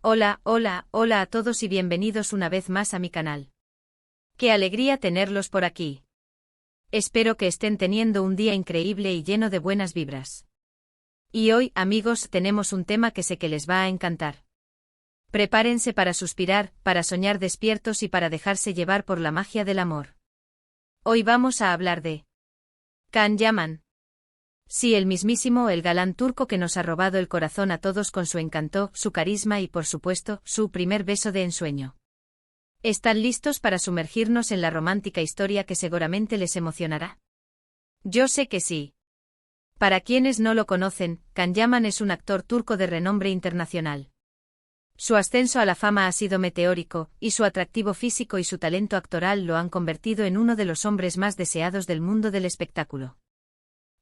Hola, hola, hola a todos y bienvenidos una vez más a mi canal. ¡Qué alegría tenerlos por aquí! Espero que estén teniendo un día increíble y lleno de buenas vibras. Y hoy, amigos, tenemos un tema que sé que les va a encantar. Prepárense para suspirar, para soñar despiertos y para dejarse llevar por la magia del amor. Hoy vamos a hablar de Can Yaman. Sí, el mismísimo, el galán turco que nos ha robado el corazón a todos con su encanto, su carisma y, por supuesto, su primer beso de ensueño. ¿Están listos para sumergirnos en la romántica historia que seguramente les emocionará? Yo sé que sí. Para quienes no lo conocen, Can Yaman es un actor turco de renombre internacional. Su ascenso a la fama ha sido meteórico, y su atractivo físico y su talento actoral lo han convertido en uno de los hombres más deseados del mundo del espectáculo.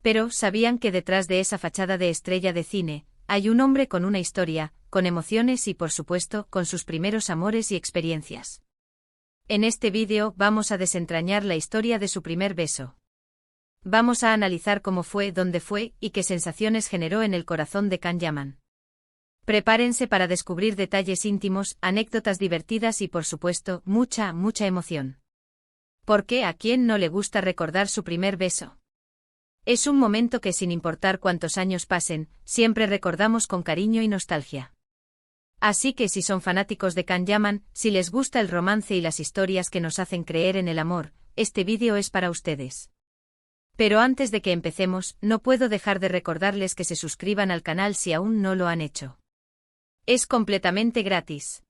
Pero, ¿sabían que detrás de esa fachada de estrella de cine, hay un hombre con una historia, con emociones y, por supuesto, con sus primeros amores y experiencias? En este vídeo vamos a desentrañar la historia de su primer beso. Vamos a analizar cómo fue, dónde fue y qué sensaciones generó en el corazón de Can Yaman. Prepárense para descubrir detalles íntimos, anécdotas divertidas y, por supuesto, mucha emoción. ¿Por qué a quién no le gusta recordar su primer beso? Es un momento que, sin importar cuántos años pasen, siempre recordamos con cariño y nostalgia. Así que si son fanáticos de Can Yaman, si les gusta el romance y las historias que nos hacen creer en el amor, este vídeo es para ustedes. Pero antes de que empecemos, no puedo dejar de recordarles que se suscriban al canal si aún no lo han hecho. Es completamente gratis.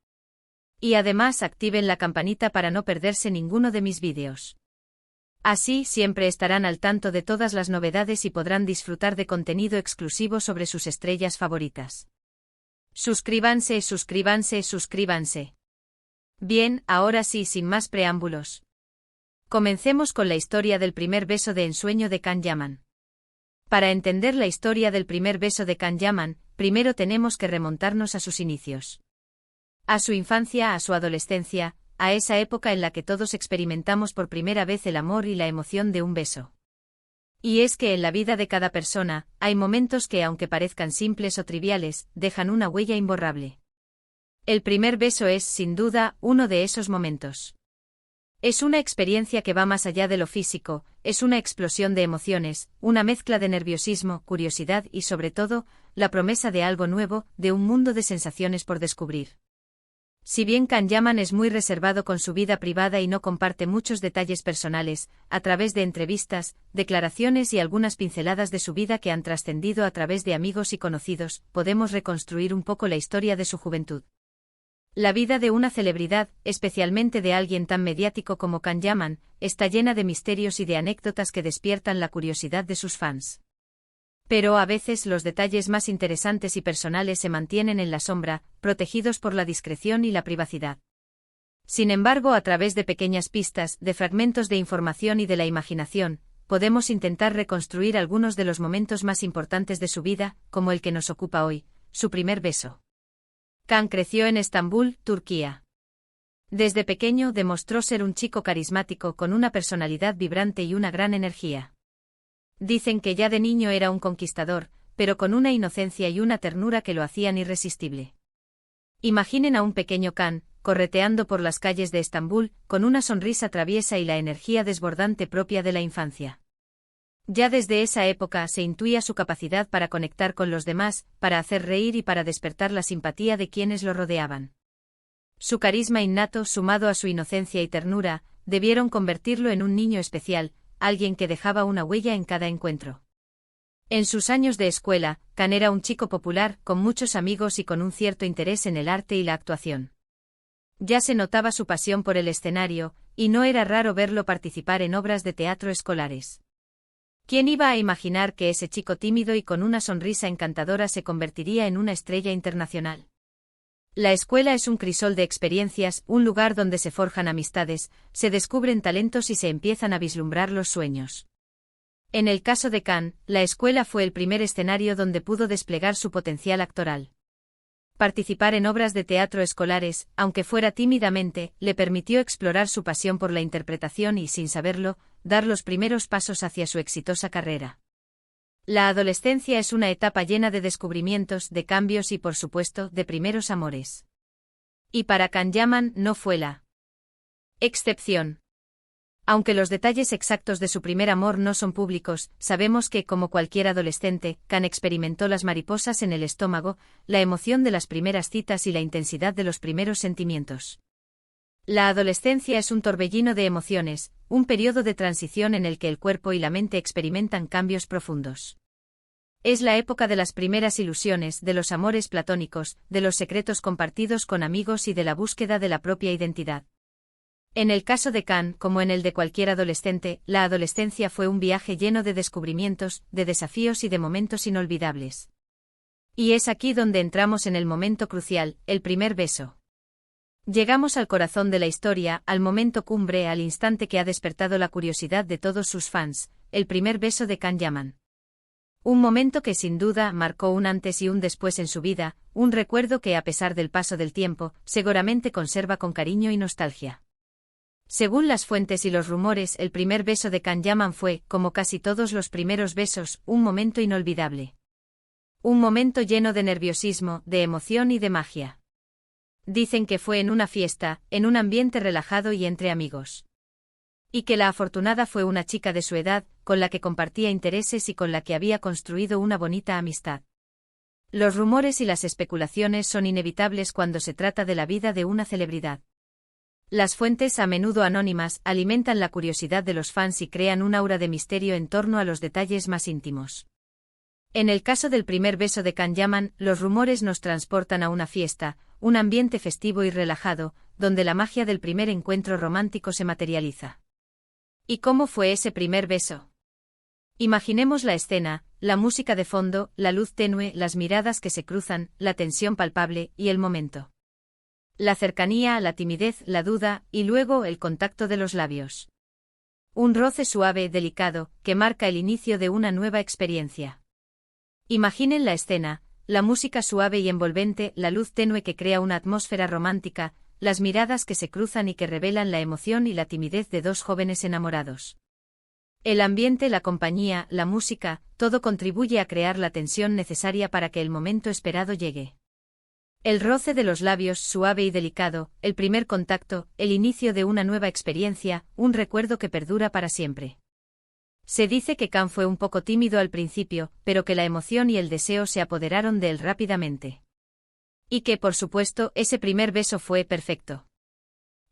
Y además activen la campanita para no perderse ninguno de mis vídeos. Así siempre estarán al tanto de todas las novedades y podrán disfrutar de contenido exclusivo sobre sus estrellas favoritas. Suscríbanse, suscríbanse, suscríbanse. Bien, ahora sí, sin más preámbulos. Comencemos con la historia del primer beso de ensueño de Can Yaman. Para entender la historia del primer beso de Can Yaman, primero tenemos que remontarnos a sus inicios. A su infancia, a su adolescencia, a esa época en la que todos experimentamos por primera vez el amor y la emoción de un beso. Y es que en la vida de cada persona, hay momentos que, aunque parezcan simples o triviales, dejan una huella imborrable. El primer beso es, sin duda, uno de esos momentos. Es una experiencia que va más allá de lo físico, es una explosión de emociones, una mezcla de nerviosismo, curiosidad y, sobre todo, la promesa de algo nuevo, de un mundo de sensaciones por descubrir. Si bien Can Yaman es muy reservado con su vida privada y no comparte muchos detalles personales, a través de entrevistas, declaraciones y algunas pinceladas de su vida que han trascendido a través de amigos y conocidos, podemos reconstruir un poco la historia de su juventud. La vida de una celebridad, especialmente de alguien tan mediático como Can Yaman, está llena de misterios y de anécdotas que despiertan la curiosidad de sus fans. Pero a veces los detalles más interesantes y personales se mantienen en la sombra, protegidos por la discreción y la privacidad. Sin embargo, a través de pequeñas pistas, de fragmentos de información y de la imaginación, podemos intentar reconstruir algunos de los momentos más importantes de su vida, como el que nos ocupa hoy, su primer beso. Can creció en Estambul, Turquía. Desde pequeño demostró ser un chico carismático con una personalidad vibrante y una gran energía. Dicen que ya de niño era un conquistador, pero con una inocencia y una ternura que lo hacían irresistible. Imaginen a un pequeño Can, correteando por las calles de Estambul, con una sonrisa traviesa y la energía desbordante propia de la infancia. Ya desde esa época se intuía su capacidad para conectar con los demás, para hacer reír y para despertar la simpatía de quienes lo rodeaban. Su carisma innato, sumado a su inocencia y ternura, debieron convertirlo en un niño especial, alguien que dejaba una huella en cada encuentro. En sus años de escuela, Can era un chico popular, con muchos amigos y con un cierto interés en el arte y la actuación. Ya se notaba su pasión por el escenario, y no era raro verlo participar en obras de teatro escolares. ¿Quién iba a imaginar que ese chico tímido y con una sonrisa encantadora se convertiría en una estrella internacional? La escuela es un crisol de experiencias, un lugar donde se forjan amistades, se descubren talentos y se empiezan a vislumbrar los sueños. En el caso de Can, la escuela fue el primer escenario donde pudo desplegar su potencial actoral. Participar en obras de teatro escolares, aunque fuera tímidamente, le permitió explorar su pasión por la interpretación y, sin saberlo, dar los primeros pasos hacia su exitosa carrera. La adolescencia es una etapa llena de descubrimientos, de cambios y, por supuesto, de primeros amores. Y para Can Yaman no fue la excepción. Aunque los detalles exactos de su primer amor no son públicos, sabemos que, como cualquier adolescente, Can experimentó las mariposas en el estómago, la emoción de las primeras citas y la intensidad de los primeros sentimientos. La adolescencia es un torbellino de emociones, un periodo de transición en el que el cuerpo y la mente experimentan cambios profundos. Es la época de las primeras ilusiones, de los amores platónicos, de los secretos compartidos con amigos y de la búsqueda de la propia identidad. En el caso de Can, como en el de cualquier adolescente, la adolescencia fue un viaje lleno de descubrimientos, de desafíos y de momentos inolvidables. Y es aquí donde entramos en el momento crucial, el primer beso. Llegamos al corazón de la historia, al momento cumbre, al instante que ha despertado la curiosidad de todos sus fans, el primer beso de Can Yaman. Un momento que sin duda marcó un antes y un después en su vida, un recuerdo que a pesar del paso del tiempo, seguramente conserva con cariño y nostalgia. Según las fuentes y los rumores, el primer beso de Can Yaman fue, como casi todos los primeros besos, un momento inolvidable. Un momento lleno de nerviosismo, de emoción y de magia. Dicen que fue en una fiesta, en un ambiente relajado y entre amigos. Y que la afortunada fue una chica de su edad, con la que compartía intereses y con la que había construido una bonita amistad. Los rumores y las especulaciones son inevitables cuando se trata de la vida de una celebridad. Las fuentes, a menudo anónimas, alimentan la curiosidad de los fans y crean un aura de misterio en torno a los detalles más íntimos. En el caso del primer beso de Can Yaman, los rumores nos transportan a una fiesta, un ambiente festivo y relajado, donde la magia del primer encuentro romántico se materializa. ¿Y cómo fue ese primer beso? Imaginemos la escena, la música de fondo, la luz tenue, las miradas que se cruzan, la tensión palpable y el momento. La cercanía, la timidez, la duda, y luego el contacto de los labios. Un roce suave, delicado, que marca el inicio de una nueva experiencia. Imaginen la escena, la música suave y envolvente, la luz tenue que crea una atmósfera romántica, las miradas que se cruzan y que revelan la emoción y la timidez de dos jóvenes enamorados. El ambiente, la compañía, la música, todo contribuye a crear la tensión necesaria para que el momento esperado llegue. El roce de los labios, suave y delicado, el primer contacto, el inicio de una nueva experiencia, un recuerdo que perdura para siempre. Se dice que Can fue un poco tímido al principio, pero que la emoción y el deseo se apoderaron de él rápidamente. Y que, por supuesto, ese primer beso fue perfecto.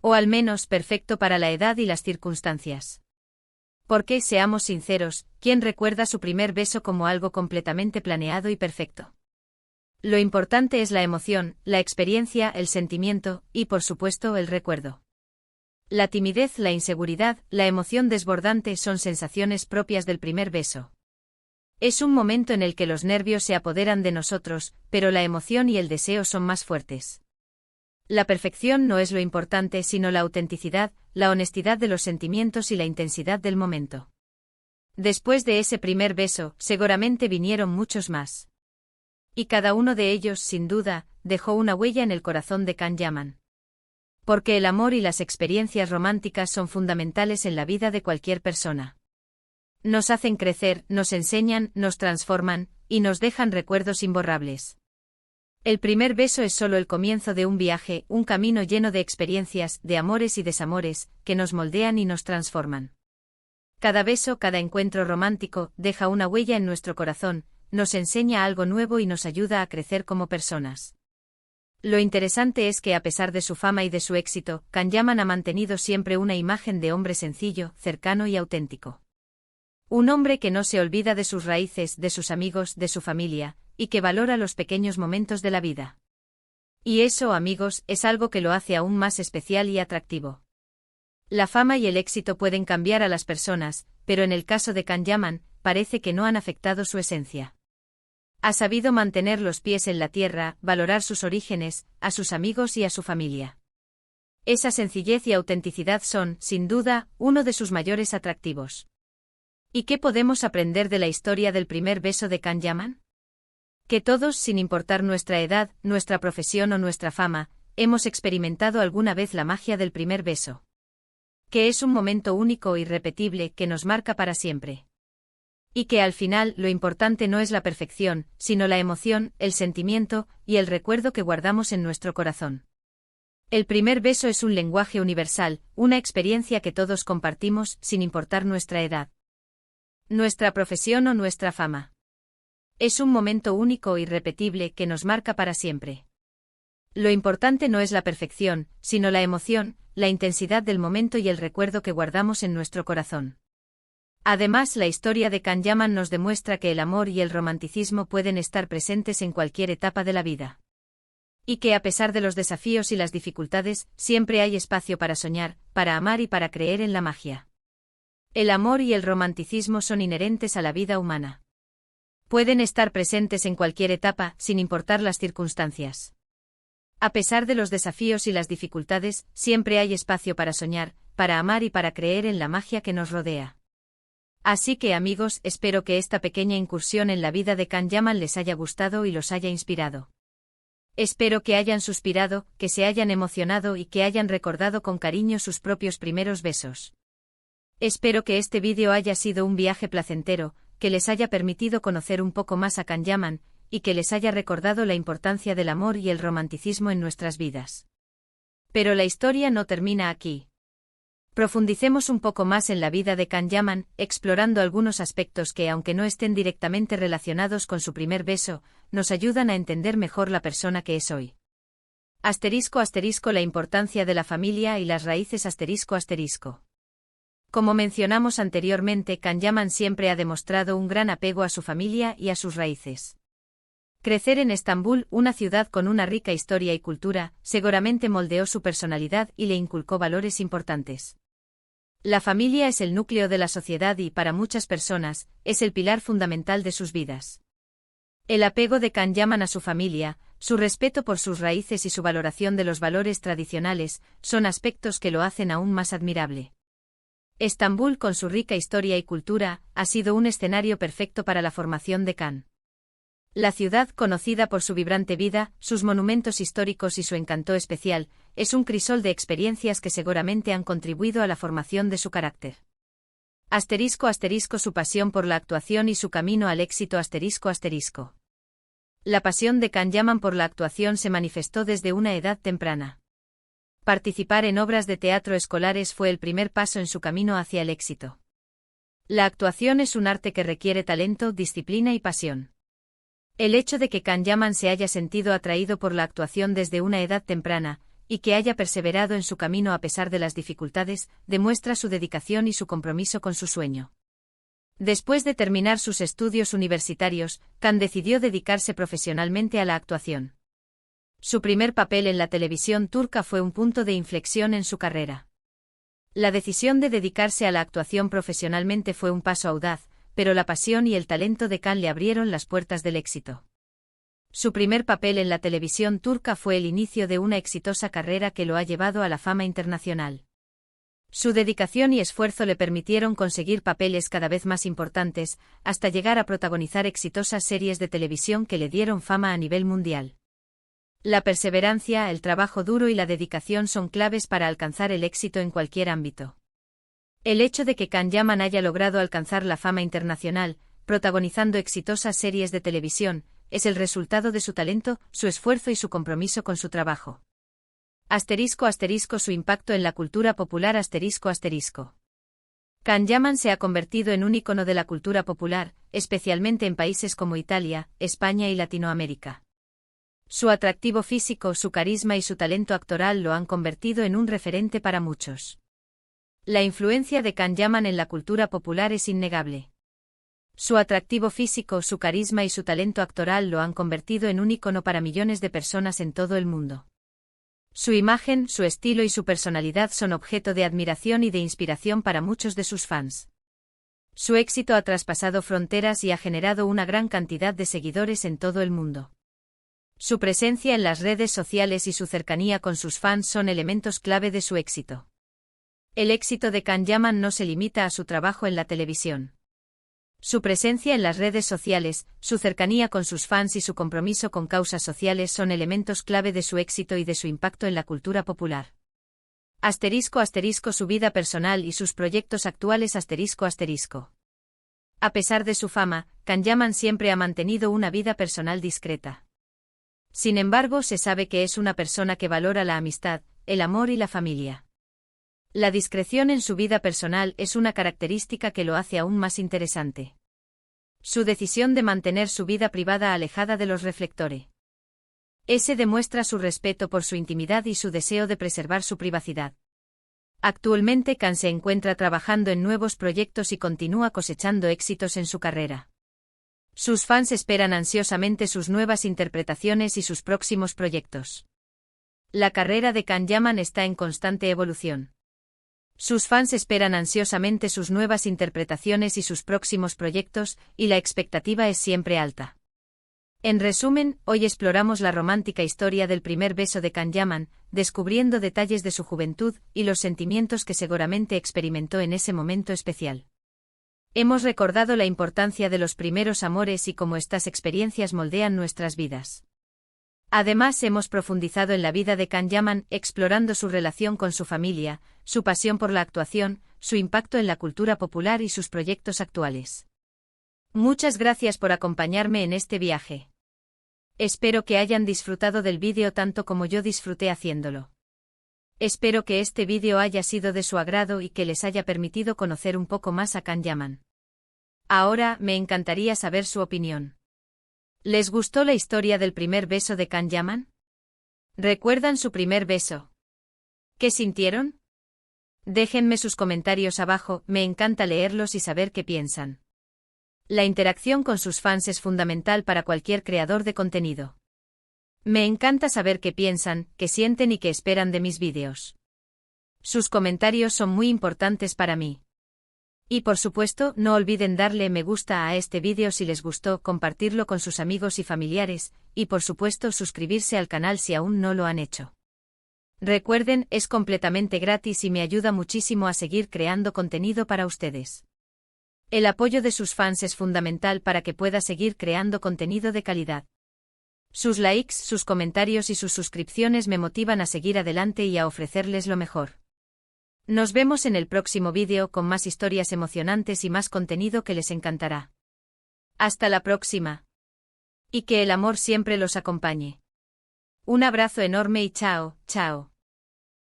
O al menos perfecto para la edad y las circunstancias. Porque, seamos sinceros, ¿quién recuerda su primer beso como algo completamente planeado y perfecto? Lo importante es la emoción, la experiencia, el sentimiento, y por supuesto el recuerdo. La timidez, la inseguridad, la emoción desbordante son sensaciones propias del primer beso. Es un momento en el que los nervios se apoderan de nosotros, pero la emoción y el deseo son más fuertes. La perfección no es lo importante, sino la autenticidad, la honestidad de los sentimientos y la intensidad del momento. Después de ese primer beso, seguramente vinieron muchos más. Y cada uno de ellos, sin duda, dejó una huella en el corazón de Can Yaman. Porque el amor y las experiencias románticas son fundamentales en la vida de cualquier persona. Nos hacen crecer, nos enseñan, nos transforman, y nos dejan recuerdos imborrables. El primer beso es solo el comienzo de un viaje, un camino lleno de experiencias, de amores y desamores, que nos moldean y nos transforman. Cada beso, cada encuentro romántico, deja una huella en nuestro corazón, nos enseña algo nuevo y nos ayuda a crecer como personas. Lo interesante es que a pesar de su fama y de su éxito, Can Yaman ha mantenido siempre una imagen de hombre sencillo, cercano y auténtico. Un hombre que no se olvida de sus raíces, de sus amigos, de su familia, y que valora los pequeños momentos de la vida. Y eso, amigos, es algo que lo hace aún más especial y atractivo. La fama y el éxito pueden cambiar a las personas, pero en el caso de Can Yaman, parece que no han afectado su esencia. Ha sabido mantener los pies en la tierra, valorar sus orígenes, a sus amigos y a su familia. Esa sencillez y autenticidad son, sin duda, uno de sus mayores atractivos. ¿Y qué podemos aprender de la historia del primer beso de Can Yaman? Que todos, sin importar nuestra edad, nuestra profesión o nuestra fama, hemos experimentado alguna vez la magia del primer beso. Que es un momento único e irrepetible que nos marca para siempre. Y que al final lo importante no es la perfección, sino la emoción, el sentimiento y el recuerdo que guardamos en nuestro corazón. El primer beso es un lenguaje universal, una experiencia que todos compartimos, sin importar nuestra edad, nuestra profesión o nuestra fama. Es un momento único e irrepetible que nos marca para siempre. Lo importante no es la perfección, sino la emoción, la intensidad del momento y el recuerdo que guardamos en nuestro corazón. Además, la historia de Can Yaman nos demuestra que el amor y el romanticismo pueden estar presentes en cualquier etapa de la vida. Y que a pesar de los desafíos y las dificultades, siempre hay espacio para soñar, para amar y para creer en la magia. El amor y el romanticismo son inherentes a la vida humana. Pueden estar presentes en cualquier etapa, sin importar las circunstancias. A pesar de los desafíos y las dificultades, siempre hay espacio para soñar, para amar y para creer en la magia que nos rodea. Así que amigos, espero que esta pequeña incursión en la vida de Can Yaman les haya gustado y los haya inspirado. Espero que hayan suspirado, que se hayan emocionado y que hayan recordado con cariño sus propios primeros besos. Espero que este vídeo haya sido un viaje placentero, que les haya permitido conocer un poco más a Can Yaman, y que les haya recordado la importancia del amor y el romanticismo en nuestras vidas. Pero la historia no termina aquí. Profundicemos un poco más en la vida de Can Yaman, explorando algunos aspectos que, aunque no estén directamente relacionados con su primer beso, nos ayudan a entender mejor la persona que es hoy. *** La importancia de la familia y las raíces ***. Como mencionamos anteriormente, Can Yaman siempre ha demostrado un gran apego a su familia y a sus raíces. Crecer en Estambul, una ciudad con una rica historia y cultura, seguramente moldeó su personalidad y le inculcó valores importantes. La familia es el núcleo de la sociedad y, para muchas personas, es el pilar fundamental de sus vidas. El apego de Can Yaman a su familia, su respeto por sus raíces y su valoración de los valores tradicionales, son aspectos que lo hacen aún más admirable. Estambul, con su rica historia y cultura, ha sido un escenario perfecto para la formación de Can. La ciudad, conocida por su vibrante vida, sus monumentos históricos y su encanto especial, es un crisol de experiencias que seguramente han contribuido a la formación de su carácter. *** Su pasión por la actuación y su camino al éxito. ***. La pasión de Can Yaman por la actuación se manifestó desde una edad temprana. Participar en obras de teatro escolares fue el primer paso en su camino hacia el éxito. La actuación es un arte que requiere talento, disciplina y pasión. El hecho de que Can Yaman se haya sentido atraído por la actuación desde una edad temprana, y que haya perseverado en su camino a pesar de las dificultades, demuestra su dedicación y su compromiso con su sueño. Después de terminar sus estudios universitarios, Can decidió dedicarse profesionalmente a la actuación. Su primer papel en la televisión turca fue un punto de inflexión en su carrera. La decisión de dedicarse a la actuación profesionalmente fue un paso audaz, pero la pasión y el talento de Can le abrieron las puertas del éxito. Su primer papel en la televisión turca fue el inicio de una exitosa carrera que lo ha llevado a la fama internacional. Su dedicación y esfuerzo le permitieron conseguir papeles cada vez más importantes, hasta llegar a protagonizar exitosas series de televisión que le dieron fama a nivel mundial. La perseverancia, el trabajo duro y la dedicación son claves para alcanzar el éxito en cualquier ámbito. El hecho de que Can Yaman haya logrado alcanzar la fama internacional, protagonizando exitosas series de televisión, es el resultado de su talento, su esfuerzo y su compromiso con su trabajo. *** Su impacto en la cultura popular. Can Yaman se ha convertido en un ícono de la cultura popular, especialmente en países como Italia, España y Latinoamérica. Su atractivo físico, su carisma y su talento actoral lo han convertido en un referente para muchos. La influencia de Can Yaman en la cultura popular es innegable. Su atractivo físico, su carisma y su talento actoral lo han convertido en un ícono para millones de personas en todo el mundo. Su imagen, su estilo y su personalidad son objeto de admiración y de inspiración para muchos de sus fans. Su éxito ha traspasado fronteras y ha generado una gran cantidad de seguidores en todo el mundo. Su presencia en las redes sociales y su cercanía con sus fans son elementos clave de su éxito. El éxito de Can Yaman no se limita a su trabajo en la televisión. Su presencia en las redes sociales, su cercanía con sus fans y su compromiso con causas sociales son elementos clave de su éxito y de su impacto en la cultura popular. *** Su vida personal y sus proyectos actuales. A pesar de su fama, Can Yaman siempre ha mantenido una vida personal discreta. Sin embargo, se sabe que es una persona que valora la amistad, el amor y la familia. La discreción en su vida personal es una característica que lo hace aún más interesante. Su decisión de mantener su vida privada alejada de los reflectores. Ese demuestra su respeto por su intimidad y su deseo de preservar su privacidad. Actualmente Khan se encuentra trabajando en nuevos proyectos y continúa cosechando éxitos en su carrera. Sus fans esperan ansiosamente sus nuevas interpretaciones y sus próximos proyectos. La carrera de Khan Yaman está en constante evolución. Sus fans esperan ansiosamente sus nuevas interpretaciones y sus próximos proyectos, y la expectativa es siempre alta. En resumen, hoy exploramos la romántica historia del primer beso de Khan Yaman, descubriendo detalles de su juventud y los sentimientos que seguramente experimentó en ese momento especial. Hemos recordado la importancia de los primeros amores y cómo estas experiencias moldean nuestras vidas. Además, hemos profundizado en la vida de Khan Yaman, explorando su relación con su familia, su pasión por la actuación, su impacto en la cultura popular y sus proyectos actuales. Muchas gracias por acompañarme en este viaje. Espero que hayan disfrutado del vídeo tanto como yo disfruté haciéndolo. Espero que este vídeo haya sido de su agrado y que les haya permitido conocer un poco más a Khan Yaman. Ahora, me encantaría saber su opinión. ¿Les gustó la historia del primer beso de Khan Yaman? ¿Recuerdan su primer beso? ¿Qué sintieron? Déjenme sus comentarios abajo, me encanta leerlos y saber qué piensan. La interacción con sus fans es fundamental para cualquier creador de contenido. Me encanta saber qué piensan, qué sienten y qué esperan de mis vídeos. Sus comentarios son muy importantes para mí. Y por supuesto, no olviden darle me gusta a este vídeo si les gustó, compartirlo con sus amigos y familiares, y por supuesto suscribirse al canal si aún no lo han hecho. Recuerden, es completamente gratis y me ayuda muchísimo a seguir creando contenido para ustedes. El apoyo de sus fans es fundamental para que pueda seguir creando contenido de calidad. Sus likes, sus comentarios y sus suscripciones me motivan a seguir adelante y a ofrecerles lo mejor. Nos vemos en el próximo vídeo con más historias emocionantes y más contenido que les encantará. Hasta la próxima. Y que el amor siempre los acompañe. Un abrazo enorme y chao, chao.